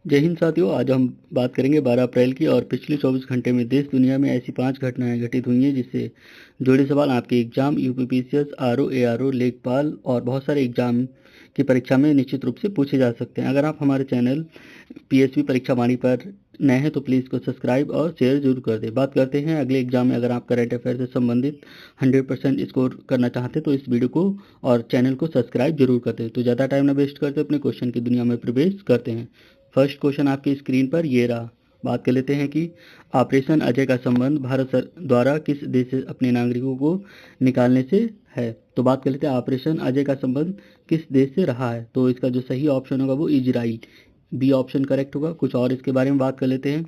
जय हिंद साथियों। आज हम बात करेंगे 12 अप्रैल की और पिछले 24 घंटे में देश दुनिया में ऐसी 5 घटनाएं घटित हुई हैं जिससे जुड़े सवाल आपके एग्जाम, यूपीपीसीएस, आरओ, एआरओ, लेखपाल और बहुत सारे एग्जाम की परीक्षा में निश्चित रूप से पूछे जा सकते हैं। अगर आप हमारे चैनल पीएसपी परीक्षा वाणी पर नए हैं तो प्लीज़ को सब्सक्राइब और शेयर जरूर कर दें। बात करते हैं अगले एग्जाम में। अगर आप करंट अफेयर से संबंधित 100% स्कोर करना चाहते हैं तो इस वीडियो को और चैनल को सब्सक्राइब जरूर कर दें। तो ज़्यादा टाइम ना वेस्ट करते अपने क्वेश्चन की दुनिया में प्रवेश करते हैं। फर्स्ट क्वेश्चन आपकी स्क्रीन पर ये रहा। बात कर लेते हैं कि ऑपरेशन अजय का संबंध भारत द्वारा किस देश से अपने नागरिकों को निकालने से है। तो बात कर लेते हैं ऑपरेशन अजय का संबंध किस देश से रहा है। तो इसका जो सही ऑप्शन होगा वो इजराइल, बी ऑप्शन करेक्ट होगा। कुछ और इसके बारे में बात कर लेते हैं।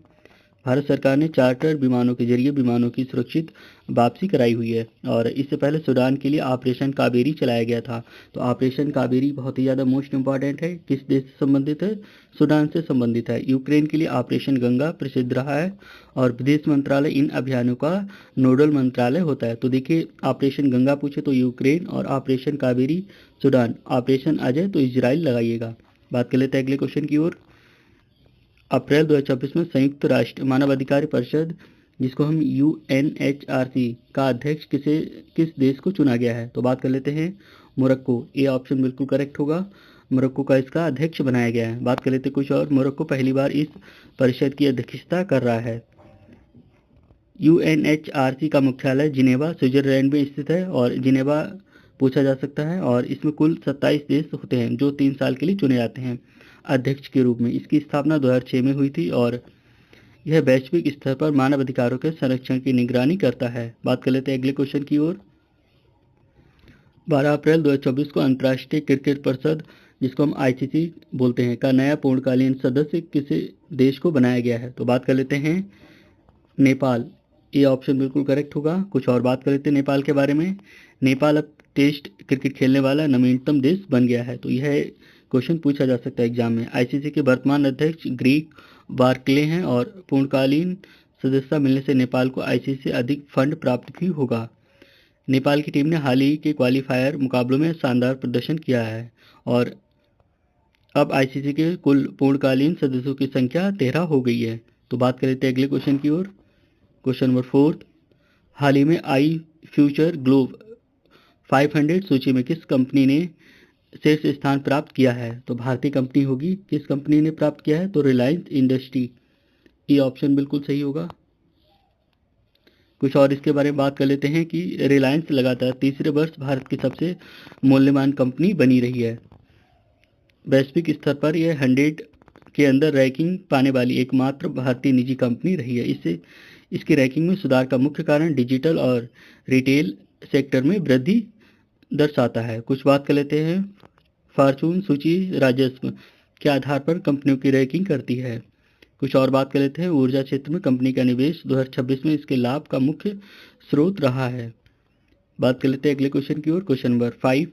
भारत सरकार ने चार्टर विमानों के जरिए विमानों की सुरक्षित वापसी कराई हुई है और इससे पहले सूडान के लिए ऑपरेशन कावेरी चलाया गया था। तो ऑपरेशन कावेरी बहुत ही ज़्यादा मोस्ट इंपॉर्टेंट है। किस देश से संबंधित है? सूडान से संबंधित है। यूक्रेन के लिए ऑपरेशन गंगा प्रसिद्ध रहा है और विदेश मंत्रालय इन अभियानों का नोडल मंत्रालय होता है। तो देखिए, ऑपरेशन गंगा पूछे तो यूक्रेन और operation Kaveri Sudan, operation Ajay तो इजराइल लगाइएगा। बात कर लेते हैं अगले क्वेश्चन की ओर। अप्रैल 2024 में संयुक्त राष्ट्र मानवाधिकार परिषद, जिसको हम यूएनएचआरसी का अध्यक्ष किस देश को चुना गया है। तो बात कर लेते हैं मोरक्को, ए ऑप्शन बिल्कुल करेक्ट होगा। मोरक्को का इसका अध्यक्ष बनाया गया है। बात कर लेते हैं कुछ और। मोरक्को पहली बार इस परिषद की अध्यक्षता कर रहा है। यूएनएचआरसी का मुख्यालय जिनेवा स्विट्जरलैंड में स्थित है और जिनेवा पूछा जा सकता है और इसमें कुल 27 देश होते हैं जो 3 साल के लिए चुने जाते हैं अध्यक्ष के रूप में। इसकी स्थापना 2006 में हुई थी और यह वैश्विक स्तर पर मानव अधिकारों के संरक्षण की निगरानी करता है। बात कर लेते हैं अगले क्वेश्चन की ओर। 12 अप्रैल 2024 को अंतर्राष्ट्रीय क्रिकेट परिषद, जिसको हम आईसीसी बोलते हैं, का नया पूर्णकालीन सदस्य किस देश को बनाया गया है। तो बात कर लेते हैं नेपाल, ये ऑप्शन बिल्कुल करेक्ट होगा। कुछ और बात कर लेते हैं नेपाल के बारे में। नेपाल अब टेस्ट क्रिकेट खेलने वाला नवीनतम देश बन गया है। तो यह क्वेश्चन पूछा जा सकता है एग्जाम में। आईसीसी के वर्तमान अध्यक्ष ग्रीक बार्कले हैं और पूर्णकालीन सदस्यता मिलने से नेपाल को आईसीसी से अधिक फंड प्राप्त भी होगा। नेपाल की टीम ने हाल ही के क्वालीफायर मुकाबलों में शानदार प्रदर्शन किया है और अब आईसीसी के कुल पूर्णकालीन सदस्यों की संख्या 13 हो गई है। तो बात कर लेते हैं अगले क्वेश्चन की ओर। क्वेश्चन नंबर 4, हाल ही में आई फ्यूचर ग्लोब 500 सूची में किस कंपनी ने शीर्ष स्थान प्राप्त किया है। तो भारतीय कंपनी होगी। किस कंपनी ने प्राप्त किया है? तो रिलायंस इंडस्ट्री, ये ऑप्शन बिल्कुल सही होगा। कुछ और इसके बारे में बात कर लेते हैं कि रिलायंस लगातार तीसरे वर्ष भारत की सबसे मूल्यवान कंपनी बनी रही है। वैश्विक स्तर पर यह 100 के अंदर रैंकिंग पाने वाली एकमात्र भारतीय निजी कंपनी रही है। इससे इसकी रैंकिंग में सुधार का मुख्य कारण डिजिटल और रिटेल सेक्टर में वृद्धि दर्शाता है। कुछ बात कर लेते हैं। फॉर्चून सूची राजस्व के आधार पर कंपनियों की रैंकिंग करती है। कुछ और बात कर लेते हैं। ऊर्जा क्षेत्र में कंपनी का निवेश 2026 में इसके लाभ का मुख्य स्रोत रहा है। बात कर लेते हैं अगले क्वेश्चन की ओर। क्वेश्चन नंबर 5,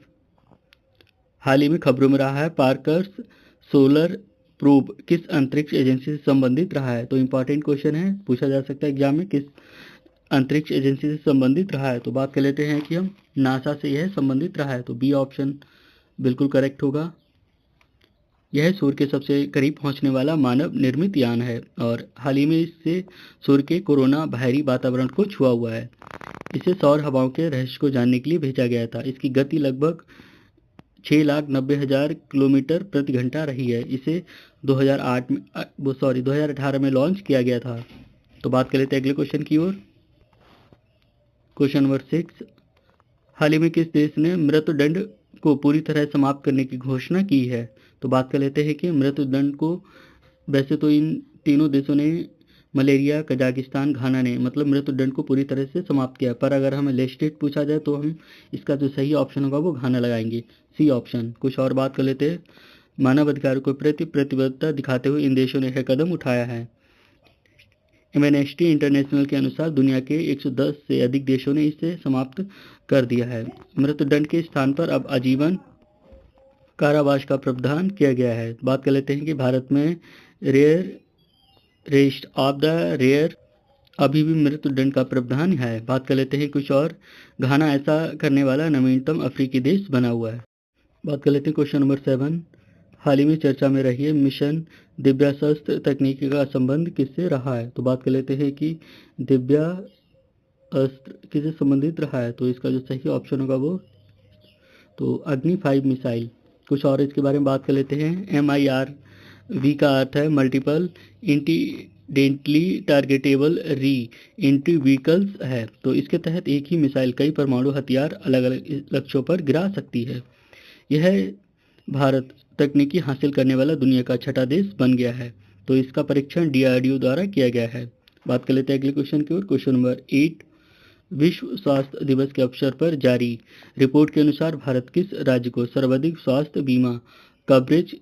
हाल ही में खबरों में रहा है पार्कर्स सोलर प्रोब किस अंतरिक्ष एजेंसी से संबंधित रहा है। तो इंपॉर्टेंट क्वेश्चन है, पूछा जा सकता है एग्जाम में, किस अंतरिक्ष एजेंसी से संबंधित रहा है। तो बात कर लेते हैं कि हम नासा से यह संबंधित रहा है। तो बी ऑप्शन बिल्कुल करेक्ट होगा। यह सूर्य के सबसे करीब पहुंचने वाला मानव निर्मित यान है और हाल ही में इससे सूर्य के कोरोना बाहरी वातावरण को छुआ हुआ है। इसे सौर हवाओं के रहस्य को जानने के लिए भेजा गया था। इसकी गति लगभग 6,90,000 किलोमीटर प्रति घंटा रही है। इसे 2018 में लॉन्च किया गया था। तो बात कर लेते हैं अगले क्वेश्चन की ओर। क्वेश्चन नंबर 6, हाल ही में किस देश ने मृत्युदंड को पूरी तरह समाप्त करने की घोषणा की है। तो बात कर लेते हैं कि मृत्युदंड को, वैसे तो इन तीनों देशों ने, मलेरिया, कजाकिस्तान, घाना ने, मतलब मृत्युदंड को पूरी तरह से समाप्त किया। पर अगर हमें लेजिस्लेट पूछा जाए तो हम इसका जो सही ऑप्शन होगा वो घाना लगाएंगे, सी ऑप्शन। कुछ और बात कर लेते हैं। मानवाधिकारों के प्रति प्रतिबद्धता दिखाते हुए इन देशों ने यह कदम उठाया है। एमनेस्टी इंटरनेशनल के अनुसार दुनिया के 110 से अधिक देशों ने इसे समाप्त कर दिया है। मृत्युदंड के स्थान पर अब आजीवन कारावास का प्रावधान किया गया है। बात कर लेते हैं कि भारत में रेस्ट ऑफ द रेयर अभी भी मृत्युदंड का प्रावधान है। बात कर लेते हैं कुछ और। घाना ऐसा करने वाला नवीनतम अफ्रीकी देश बना हुआ है। बात कर लेते हैं क्वेश्चन नंबर 7, हाल ही में चर्चा में रही है मिशन दिव्यास्त्र तकनीकी का संबंध किससे रहा है? तो बात कर लेते हैं कि दिव्यास्त्र किससे संबंधित रहा है? तो इसका जो सही ऑप्शन होगा वो तो अग्नि 5 मिसाइल। कुछ और इसके बारे में बात कर लेते हैं। MIRV का अर्थ है multiple independently targetable re entry vehicles है। तो इसके तहत एक ही मिसाइल कई परमाणु हथियार अलग अलग लक्ष्यों पर गिरा सकती है। यह भारत तकनीकी हासिल करने वाला दुनिया का छठा देश बन गया है। तो इसका परीक्षण DRDO द्वारा किया गया है। बात कर लेते हैं अगले क्वेश्चन की ओर। क्वेश्चन नंबर 8, विश्व स्वास्थ्य दिवस के अवसर पर जारी रिपोर्ट के अनुसार भारत किस राज्य को सर्वाधिक स्वास्थ्य बीमा कवरेज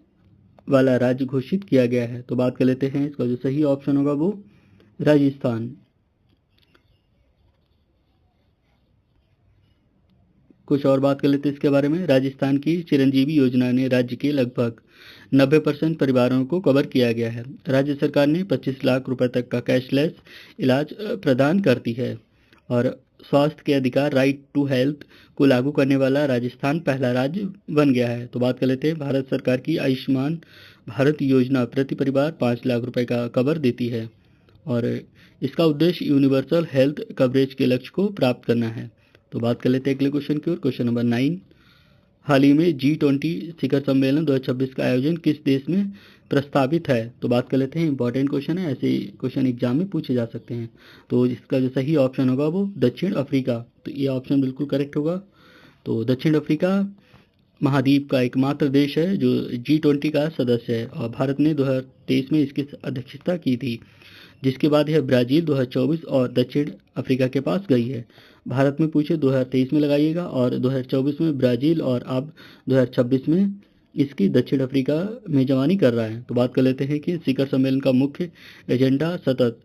वाला राज्य घोषित किया गया है? तो बात कर लेते हैं, इसका जो सही ऑप्शन होगा वो राजस्थान। कुछ और बात कर लेते हैं इसके बारे में। राजस्थान की चिरंजीवी योजना ने राज्य के लगभग 90% परिवारों को कवर किया गया है। राज्य सरकार ने 25 लाख रुपए तक का कैशलेस इलाज प्रदान करती है और स्वास्थ्य के अधिकार राइट टू हेल्थ को लागू करने वाला राजस्थान पहला राज्य बन गया है। तो बात कर लेते हैं, भारत सरकार की आयुष्मान भारत योजना प्रति परिवार 5 लाख रुपए का कवर देती है और इसका उद्देश्य यूनिवर्सल हेल्थ कवरेज के लक्ष्य को प्राप्त करना है। तो बात कर लेते हैं अगले क्वेश्चन की ओर। क्वेश्चन नंबर 9, हाल ही में G20 शिखर सम्मेलन 2026 का आयोजन किस देश में प्रस्तावित है? तो बात कर लेते हैं, इंपॉर्टेंट क्वेश्चन है, ऐसे क्वेश्चन एग्जाम में पूछे जा सकते हैं। तो इसका जो सही ऑप्शन होगा वो दक्षिण अफ्रीका। तो ये ऑप्शन बिल्कुल करेक्ट होगा। तो दक्षिण अफ्रीका महाद्वीप का एकमात्र देश है जो G20 का सदस्य है और भारत ने 2023 में इसकी अध्यक्षता की थी, जिसके बाद यह ब्राजील 2024 और दक्षिण अफ्रीका के पास गई है। भारत में पूछे 2023 में लगाइएगा और 2024 में ब्राजील और अब 2026 में इसकी दक्षिण अफ्रीका मेजबानी कर रहा है। तो बात कर लेते हैं कि शिखर सम्मेलन का मुख्य एजेंडा सतत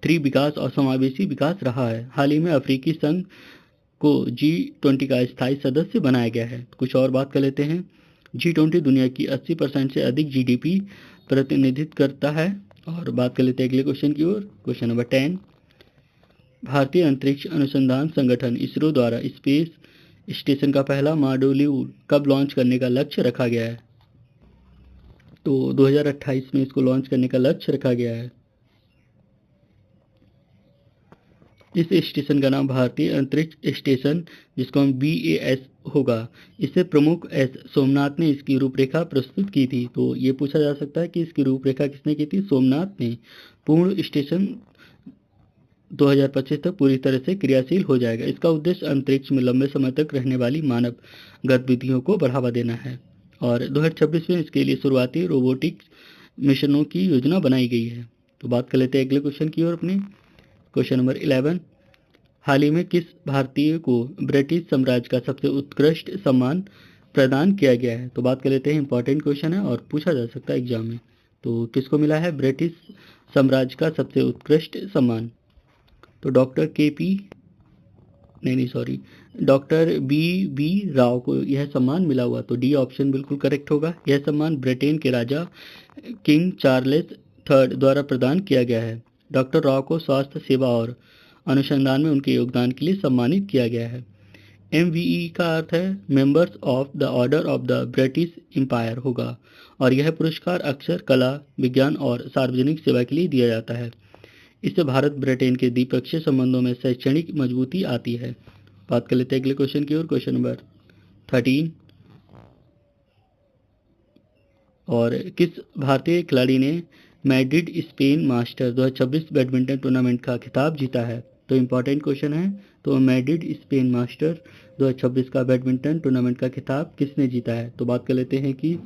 3 विकास और समावेशी विकास रहा है। हाल ही में अफ्रीकी संघ को G20 का स्थायी सदस्य बनाया गया है। कुछ और बात कर लेते हैं, G20 दुनिया की 80% से अधिक GDP प्रतिनिधित्व करता है। और बात कर लेते हैं अगले क्वेश्चन की ओर। क्वेश्चन नंबर 10, भारतीय अंतरिक्ष अनुसंधान संगठन इसरो द्वारा स्पेस स्टेशन का पहला मॉड्यूल कब लॉन्च करने का लक्ष्य रखा गया है? तो 2028 में इसको लॉन्च करने का लक्ष्य रखा गया है। इस स्टेशन का नाम भारतीय अंतरिक्ष स्टेशन, जिसको हम BAS होगा। इससे प्रमुख S सोमनाथ ने इसकी रूपरेखा प्रस्तुत की थी। तो ये पूछा जा सकता है कि इसकी रूपरेखा किसने की थी? सोमनाथ ने। पूर्ण स्टेशन 2025 तक पूरी तरह से क्रियाशील हो जाएगा। इसका उद्देश्य अंतरिक्ष में लंबे समय तक रहने वाली मानव गतिविधियों को बढ़ावा देना है और 2026 में इसके लिए शुरुआती रोबोटिक्स मिशनों की योजना बनाई गई है। तो बात कर लेते हैं अगले क्वेश्चन की ओर अपने। क्वेश्चन नंबर 11, हाल ही में किस भारतीय को ब्रिटिश साम्राज्य का सबसे उत्कृष्ट सम्मान प्रदान किया गया है? तो बात कर लेते हैं, इंपॉर्टेंट क्वेश्चन है और पूछा जा सकता है एग्जाम में। तो किसको मिला है ब्रिटिश साम्राज्य का सबसे उत्कृष्ट सम्मान? तो डॉक्टर BB राव को यह सम्मान मिला हुआ। तो डी ऑप्शन बिल्कुल करेक्ट होगा। यह सम्मान ब्रिटेन के राजा किंग चार्ल्स III द्वारा प्रदान किया गया है। डॉक्टर राव को स्वास्थ्य सेवा और अनुसंधान में उनके योगदान के लिए सम्मानित किया गया है। MVE का अर्थ है members of the order of the British Empire होगा और यह पुरस्कार अक्सर कला, विज्ञान और सार्वजनिक सेवा के लिए दिया जाता है। इससे भारत ब्रिटेन के द्विपक्षीय संबंधों में शैक्षणिक मजबूती आती है। बात कर लेते हैं अगले क्वेश्चन की ओर। क्वेश्चन नंबर 13, और किस भारतीय खिलाड़ी ने Madrid Spain master 2026 badminton tournament का खिताब जीता है? तो इंपॉर्टेंट क्वेश्चन है। तो मैड्रिड स्पेन मास्टर 2026 का बैडमिंटन टूर्नामेंट का खिताब किसने जीता है? तो बात कर लेते हैं कि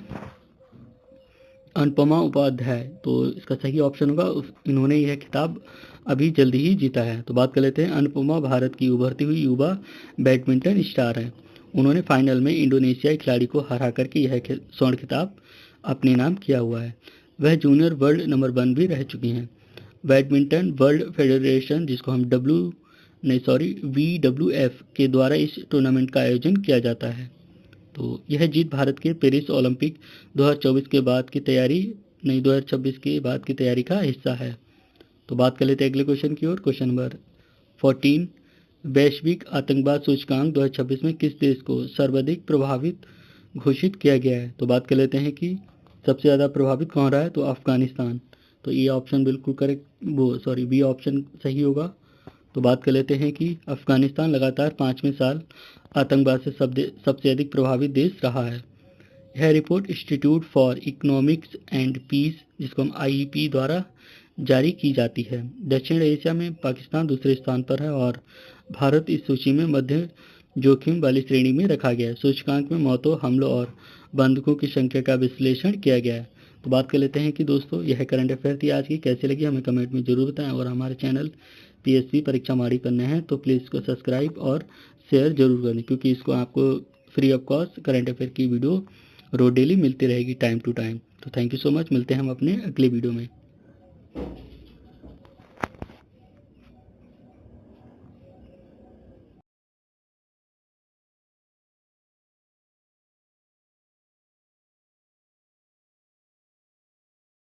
अनुपमा उपाध्याय। तो इसका सही ऑप्शन होगा, इन्होंने यह खिताब अभी जल्दी ही जीता है। तो बात कर लेते हैं, अनुपमा भारत की उभरती हुई युवा बैडमिंटन स्टार हैं। उन्होंने फाइनल में इंडोनेशियाई खिलाड़ी को हरा करके यह स्वर्ण खिताब अपने नाम किया हुआ है। वह जूनियर वर्ल्ड नंबर 1 भी रह चुकी हैं। बैडमिंटन वर्ल्ड फेडरेशन, जिसको हम WWF के द्वारा इस टूर्नामेंट का आयोजन किया जाता है। तो यह जीत भारत के पेरिस ओलंपिक 2024 के बाद की तैयारी 2026 के बाद की तैयारी का हिस्सा है। तो बात कर लेते हैं अगले क्वेश्चन की ओर। क्वेश्चन नंबर 14, वैश्विक आतंकवाद सूचकांक 2026 में किस देश को सर्वाधिक प्रभावित घोषित किया गया है। तो बात कर लेते हैं कि सबसे ज़्यादा प्रभावित कौन रहा है, तो अफगानिस्तान। तो ये ऑप्शन बिल्कुल करेक्ट, बी ऑप्शन सही होगा। तो बात कर लेते हैं कि अफगानिस्तान लगातार 5वें साल आतंकवाद से सबसे अधिक प्रभावित देश रहा है। यह report institute for economics and peace, जिसको हम आईईपी द्वारा जारी की जाती है। दक्षिण एशिया में पाकिस्तान दूसरे स्थान पर है और भारत इस सूची में मध्य जोखिम वाली श्रेणी में रखा गया है। सूचकांक में मौतों, हमलों और बंधकों की संख्या का विश्लेषण किया गया है। तो बात कर लेते हैं कि दोस्तों यह करंट अफेयर थी आज की। कैसी लगी हमें कमेंट में जरूर बताएं, और हमारे चैनल पीएसपी परीक्षा माड़ी पर नए हैं तो प्लीज़ इसको सब्सक्राइब और शेयर जरूर करें, क्योंकि इसको आपको free of cost current affair की वीडियो रोज डेली मिलती रहेगी टाइम टू टाइम। तो थैंक यू सो मच, मिलते हैं हम अपने अगले वीडियो में।